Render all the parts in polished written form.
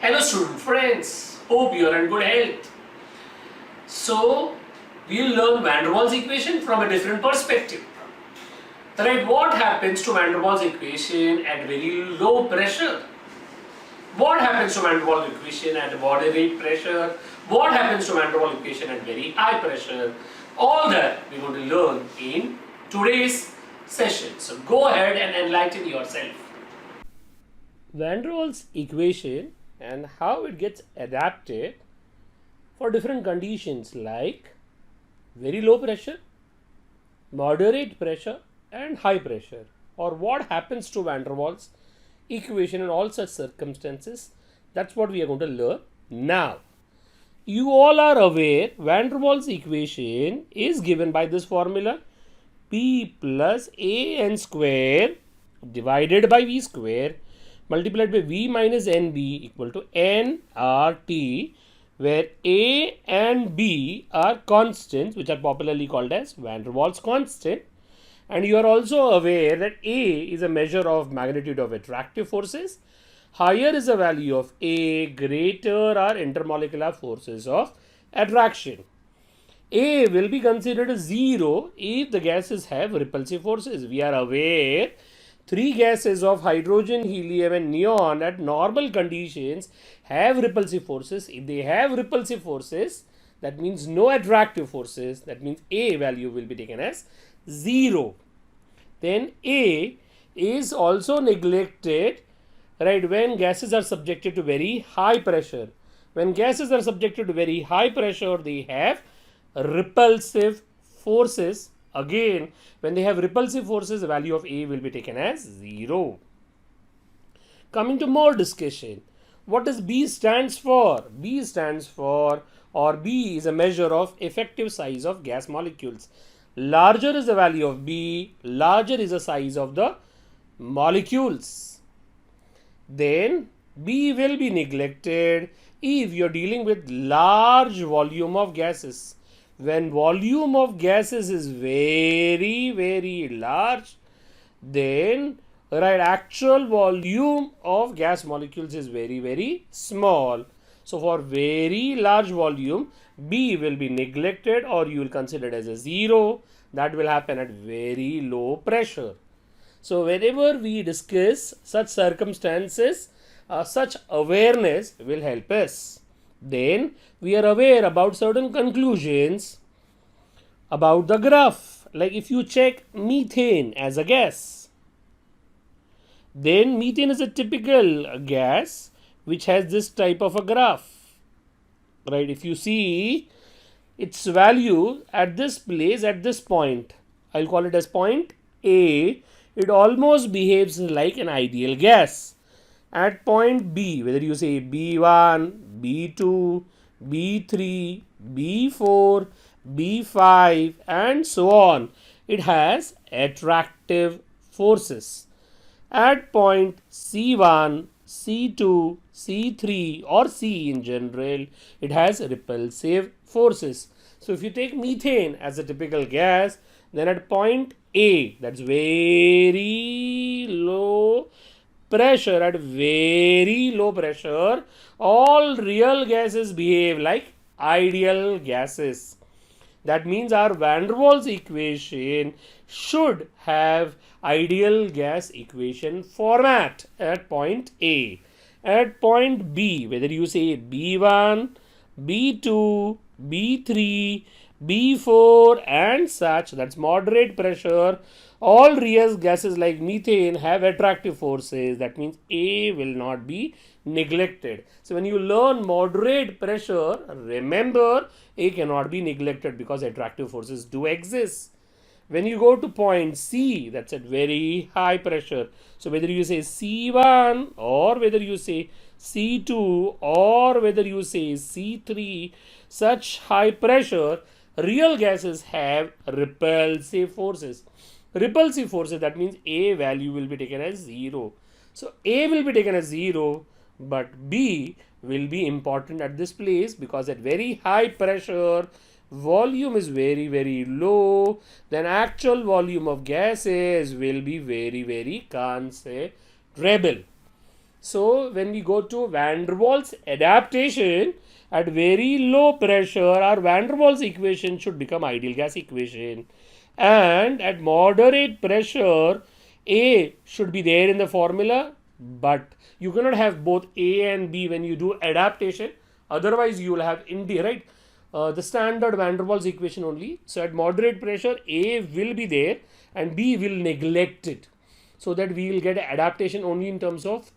Hello student friends, hope you are in good health. So we'll learn Van der Waals equation from a different perspective. Right, what happens to Van der Waals equation at very low pressure? What happens to Van der Waals equation at moderate pressure? What happens to Van der Waals equation at very high pressure? All that we're going to learn in today's session. So go ahead and enlighten yourself. Van der Waals equation and how it gets adapted for different conditions like very low pressure, moderate pressure and high pressure, or what happens to Van der Waals equation in all such circumstances. That's what we are going to learn now. You all are aware Van der Waals equation is given by this formula: P plus an square divided by v square multiplied by v minus nb equal to nRT, where a and b are constants which are popularly called as Van der Waals constant. And you are also aware that a is a measure of magnitude of attractive forces. Higher is the value of a, greater are intermolecular forces of attraction. A will be considered a 0 if the gases have repulsive forces. We are aware three gases of hydrogen, helium and neon at normal conditions have repulsive forces. If they have repulsive forces, that means no attractive forces, that means A value will be taken as 0. Then A is also neglected, right, when gases are subjected to very high pressure. When gases are subjected to very high pressure, they have repulsive forces. Again, when they have repulsive forces, the value of A will be taken as 0. Coming to more discussion, what does B stands for? B stands for, or B is a measure of effective size of gas molecules. Larger is the value of B, larger is the size of the molecules. Then B will be neglected if you are dealing with large volume of gases. When volume of gases is very large, then right, actual volume of gas molecules is very small. So for very large volume, B will be neglected or you will consider it as a 0. That will happen at very low pressure. So whenever we discuss such circumstances, such awareness will help us. Then we are aware about certain conclusions about the graph. Like if you check methane as a gas, then methane is a typical gas which has this type of a graph. Right, if you see its value at this place, at this point, I'll call it as point A, it almost behaves like an ideal gas. At point B, whether you say B1, B2, B3, B4, B5 and so on, it has attractive forces. At point C1, C2, C3 or C in general, it has repulsive forces. So if you take methane as a typical gas, then at point A, that's very low pressure, at very low pressure, all real gases behave like ideal gases. That means our Van der Waals equation should have ideal gas equation format at point A. At point B, whether you say B1, B2, B3, B4 and such, that's moderate pressure, all real gases like methane have attractive forces. That means A will not be neglected. So when you learn moderate pressure, remember A cannot be neglected because attractive forces do exist. When you go to point C, that's at very high pressure. So whether you say C1 or whether you say C2 or whether you say C3, such high pressure, real gases have repulsive forces. Repulsive forces, that means A value will be taken as 0. So A will be taken as 0, but B will be important at this place because at very high pressure, volume is very low, then actual volume of gases will be very considerable. So when we go to van der Waals adaptation, at very low pressure, our van der Waals equation should become ideal gas equation. And at moderate pressure, A should be there in the formula, but you cannot have both A and B when you do adaptation. Otherwise, you will have right? The standard van der Waals equation only. So at moderate pressure, A will be there and B will neglect it. So that we will get adaptation only in terms of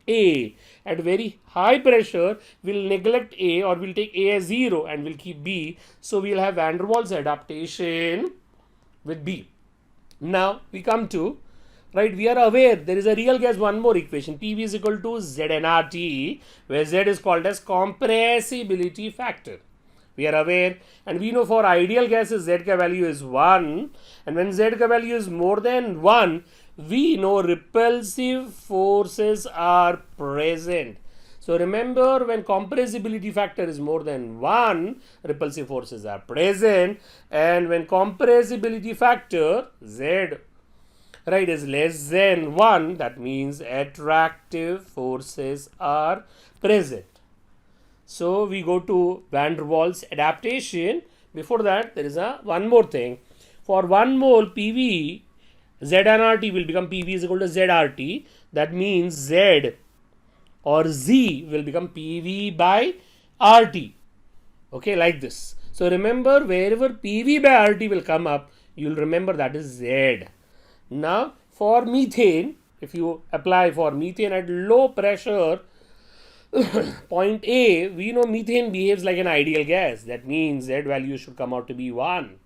A. At very high pressure, we'll neglect A or we'll take A as 0 and we'll keep B. So we'll have van der Waals adaptation with B. Now we come to, right, we are aware there is a real gas one more equation, PV is equal to ZnRT, where Z is called as compressibility factor. We are aware, and we know for ideal gases Z ka value is 1, and when Z ka value is more than 1, we know repulsive forces are present. So remember, when compressibility factor is more than 1, repulsive forces are present, and when compressibility factor Z, right, is less than 1, that means attractive forces are present. So we go to van der Waals adaptation. Before that, there is one more thing. For 1 mole PV, ZnRT will become PV is equal to ZRT. That means Z or Z will become PV by RT. Okay, like this. So remember, wherever PV by RT will come up, you will remember that is Z. Now for methane, if you apply for methane at low pressure, point A, we know methane behaves like an ideal gas. That means Z value should come out to be 1.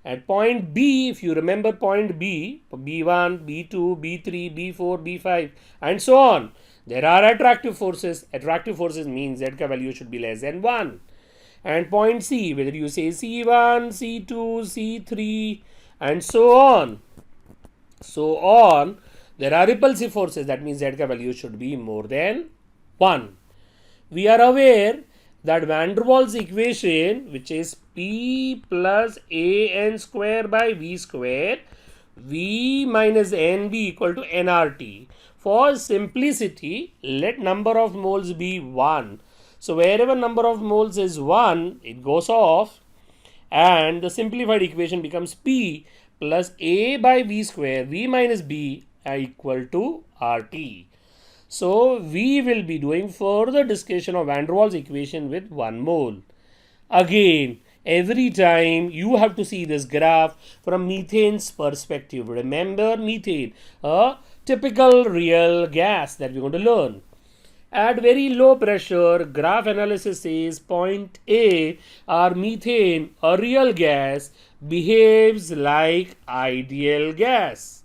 At point B, if you remember point B, B1, B2, B3, B4, B5 and so on, there are attractive forces. Attractive forces means Z ka value should be less than 1. And point C, whether you say C1, C2, C3 and so on, there are repulsive forces. That means Z ka value should be more than 1. We are aware that van der Waals equation, which is P plus AN square by V square, V minus NB equal to nRT. For simplicity, let number of moles be 1. So wherever number of moles is 1, it goes off, and the simplified equation becomes P plus A by V square, V minus B equal to RT. So we will be doing further discussion of van der Waals equation with 1 mole. Again, every time you have to see this graph from methane's perspective. Remember methane, a typical real gas that we're going to learn. At very low pressure, graph analysis says point A, our methane, a real gas, behaves like ideal gas.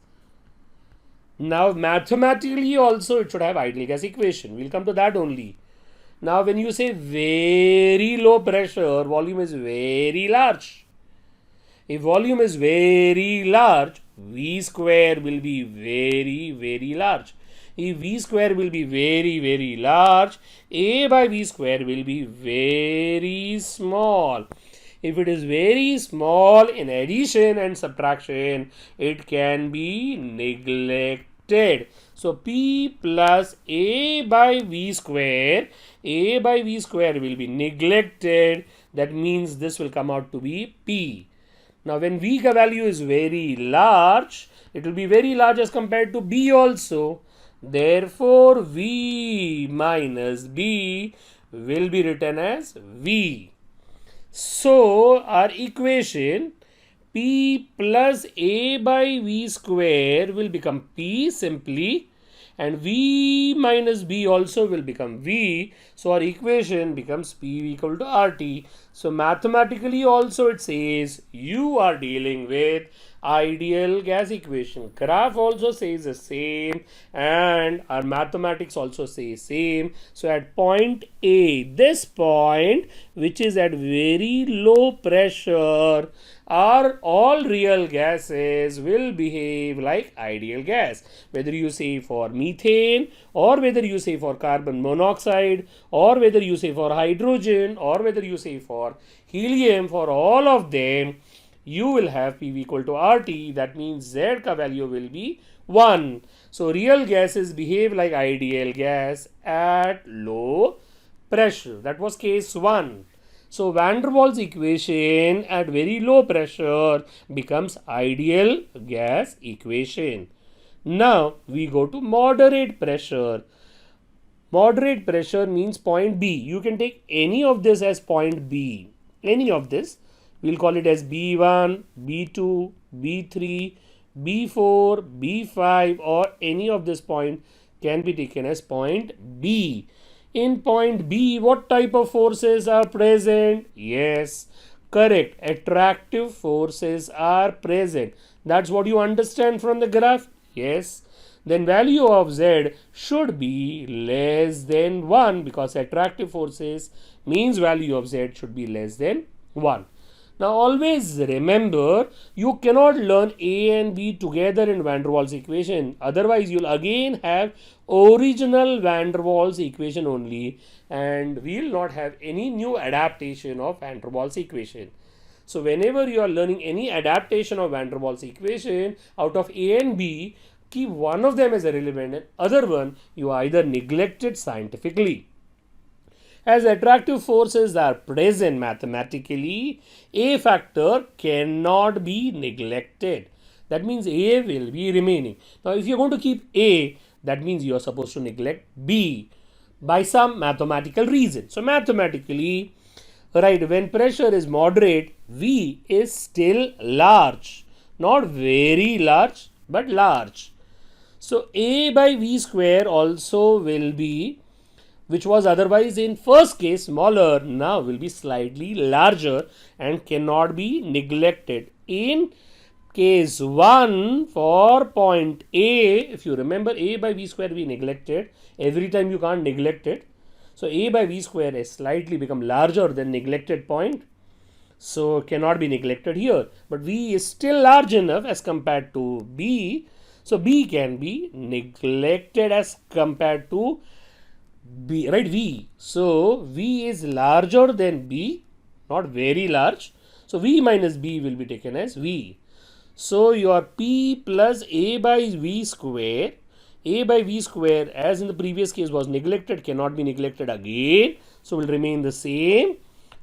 Now mathematically also it should have ideal gas equation. We'll come to that only. Now when you say very low pressure, volume is very large. If volume is very large, V square will be very large. If V square will be very large, A by V square will be very small. If it is very small, in addition and subtraction, it can be neglected. So P plus A by V square will be neglected. That means this will come out to be P. Now when V ka value is very large, it will be very large as compared to B also. Therefore V minus B will be written as V. So our equation P plus A by V square will become P simply, and V minus B also will become V. So our equation becomes P equal to RT. So mathematically also it says you are dealing with ideal gas equation. Graph also says the same, and our mathematics also says same. So at point A, this point which is at very low pressure, are all real gases will behave like ideal gas. Whether you say for methane, or whether you say for carbon monoxide, or whether you say for hydrogen, or whether you say for helium, for all of them you will have PV equal to RT. That means Z ka value will be 1. So real gases behave like ideal gas at low pressure. That was case 1. So van der Waals equation at very low pressure becomes ideal gas equation. Now we go to moderate pressure. Moderate pressure means point B. You can take any of this as point B. Any of this. We'll call it as B1, B2, B3, B4, B5, or any of this point can be taken as point B. In point B, what type of forces are present? Yes, correct. Attractive forces are present. That's what you understand from the graph? Yes. Then value of Z should be less than 1 because attractive forces means value of Z should be less than 1. Now always remember, you cannot learn A and B together in van der Waals equation. Otherwise you'll again have original van der Waals equation only and we'll not have any new adaptation of van der Waals equation. So whenever you are learning any adaptation of van der Waals equation out of A and B, keep one of them as irrelevant and other one you either neglect it scientifically. As attractive forces are present mathematically, A factor cannot be neglected. That means A will be remaining. Now if you are going to keep A, that means you are supposed to neglect B by some mathematical reason. So mathematically, right, when pressure is moderate, V is still large. Not very large, but large. So A by V square also will be, which was otherwise in first case smaller, now will be slightly larger and cannot be neglected. In case 1 for point A, if you remember A by V square we neglected, every time you can't neglect it. So A by V square has slightly become larger than neglected point. So cannot be neglected here. But V is still large enough as compared to B. So B can be neglected as compared to B, right? V. So V is larger than B, not very large. So V minus B will be taken as V. So your P plus A by V square, A by V square as in the previous case was neglected, cannot be neglected again. So will remain the same.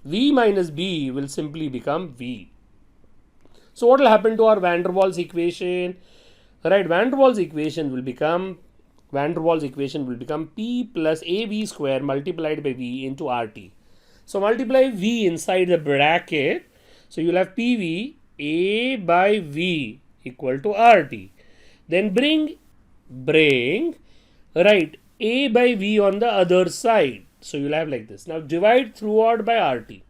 V minus B will simply become V. So what will happen to our van der Waals equation? Right, van der Waals equation will become P plus AV square multiplied by V into RT. So multiply V inside the bracket. So you'll have PV A by V equal to RT. Then bring right A by V on the other side. So you'll have like this. Now divide throughout by RT.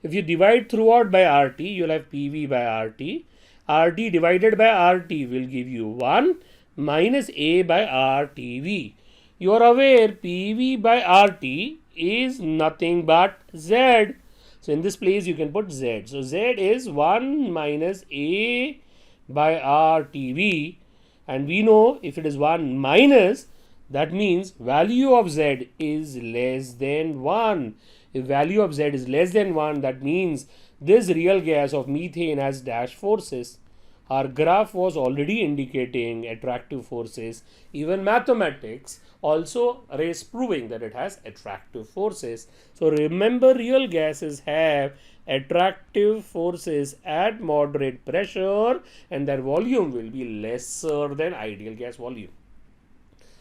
If you divide throughout by RT, you'll have PV by RT. RT divided by RT will give you 1 minus A by RTV. You are aware PV by RT is nothing but Z. So in this place you can put Z. So Z is 1 minus A by RTV. And we know if it is 1 minus, that means value of Z is less than 1. If value of Z is less than 1, that means this real gas of methane has dash forces. Our graph was already indicating attractive forces. Even mathematics also is proving that it has attractive forces. So remember, real gases have attractive forces at moderate pressure and their volume will be lesser than ideal gas volume.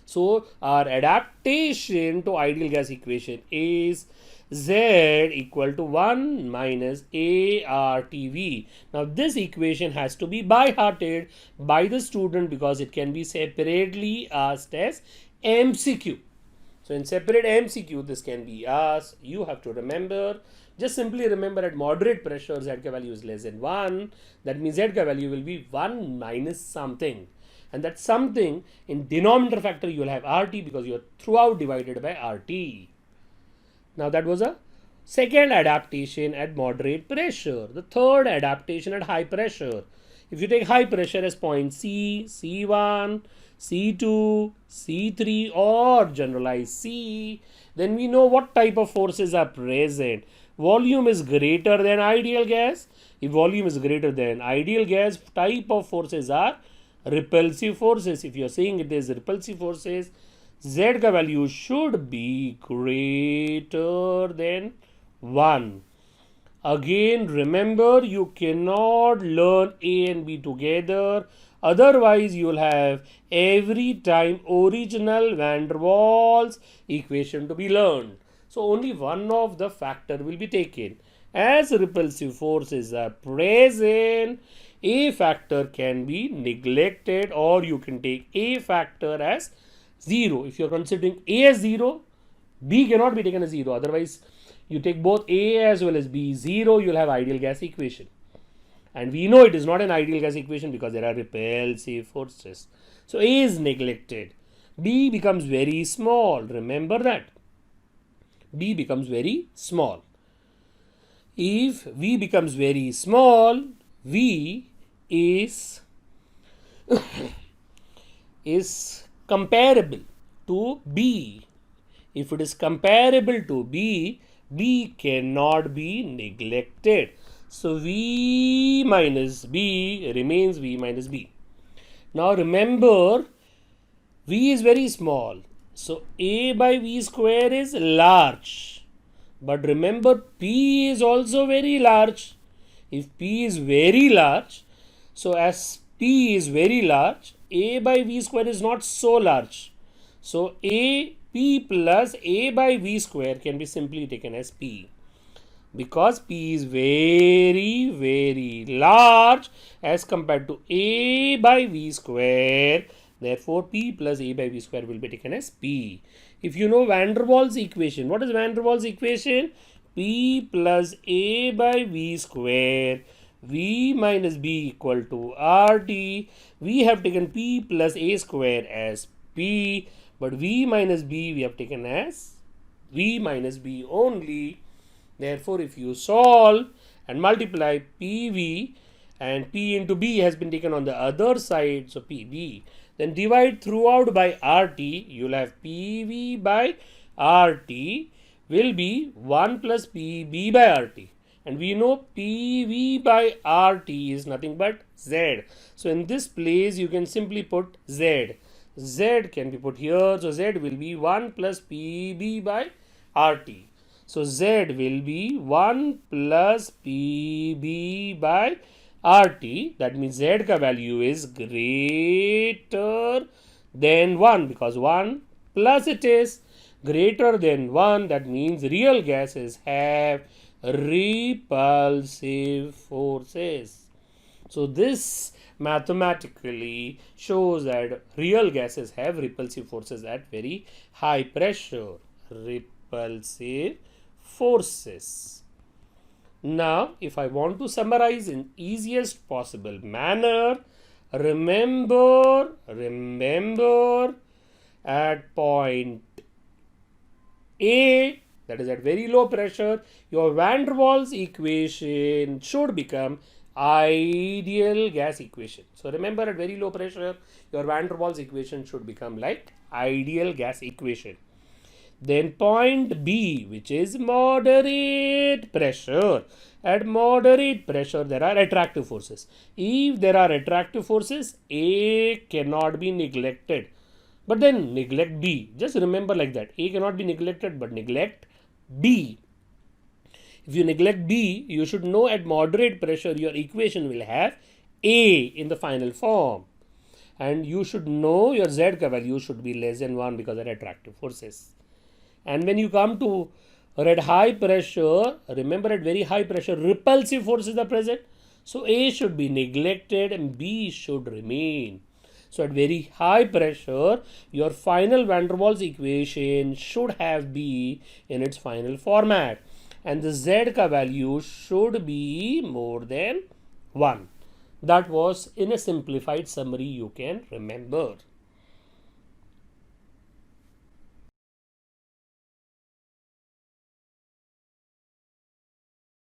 So our adaptation to ideal gas equation is Z equal to 1 minus ARTV. Now this equation has to be by-hearted by the student because it can be separately asked as MCQ. So in separate MCQ this can be asked. You have to remember, just simply remember at moderate pressure Z value is less than 1. That means Z value will be 1 minus something. And that something in denominator factor you will have RT because you are throughout divided by RT. Now that was a second adaptation at moderate pressure. The third adaptation at high pressure. If you take high pressure as point C, C1, C2, C3 or generalized C, then we know what type of forces are present. Volume is greater than ideal gas. If volume is greater than ideal gas, type of forces are repulsive forces, if you are saying it is repulsive forces, Z का value should be greater than 1. Again, remember, you cannot learn A and B together. Otherwise, you will have every time original van der Waals equation to be learned. So, only one of the factor will be taken. As repulsive forces are present, A factor can be neglected, or you can take A factor as 0. If you are considering A as 0, B cannot be taken as 0. Otherwise, you take both A as well as B 0, you will have ideal gas equation. And we know it is not an ideal gas equation because there are repulsive forces. So A is neglected. B becomes very small. Remember that. B becomes very small. If V becomes very small, V is comparable to B. If it is comparable to B, B cannot be neglected. So V minus B remains V minus B. Now remember, V is very small. So A by V square is large. But remember, P is also very large. If P is very large, so as P is very large, A by V square is not so large. So A P plus A by V square can be simply taken as P. Because P is very, very large as compared to A by V square, therefore P plus A by V square will be taken as P. If you know van der Waals equation, what is van der Waals equation? P plus A by V square, V minus B equal to RT. We have taken P plus A square as P, but V minus B we have taken as V minus B only. Therefore, if you solve and multiply PV, and P into B has been taken on the other side, so PB, then divide throughout by RT, you will have PV by RT will be 1 plus PB by RT. And we know PV by RT is nothing but Z. So in this place, you can simply put Z. Z can be put here. So Z will be 1 plus PB by RT. So Z will be 1 plus PB by RT. That means Z ka value is greater than 1, because 1 plus it is greater than 1. That means real gases have repulsive forces. So this mathematically shows that real gases have repulsive forces at very high pressure. Repulsive forces. Now, if I want to summarize in easiest possible manner, remember at point A, that is at very low pressure, your van der Waals equation should become ideal gas equation. So remember, at very low pressure, your van der Waals equation should become like ideal gas equation. Then point B, which is moderate pressure. At moderate pressure, there are attractive forces. If there are attractive forces, A cannot be neglected. But then neglect B. Just remember like that. A cannot be neglected, but neglect B. If you neglect B, you should know at moderate pressure, your equation will have A in the final form. And you should know your Z ka value should be less than 1 because of attractive forces. And when you come to at high pressure, remember, at very high pressure, repulsive forces are present. So A should be neglected and B should remain. So at very high pressure, your final van der Waals equation should have B in its final format. And the Z ka value should be more than 1. That was in a simplified summary you can remember.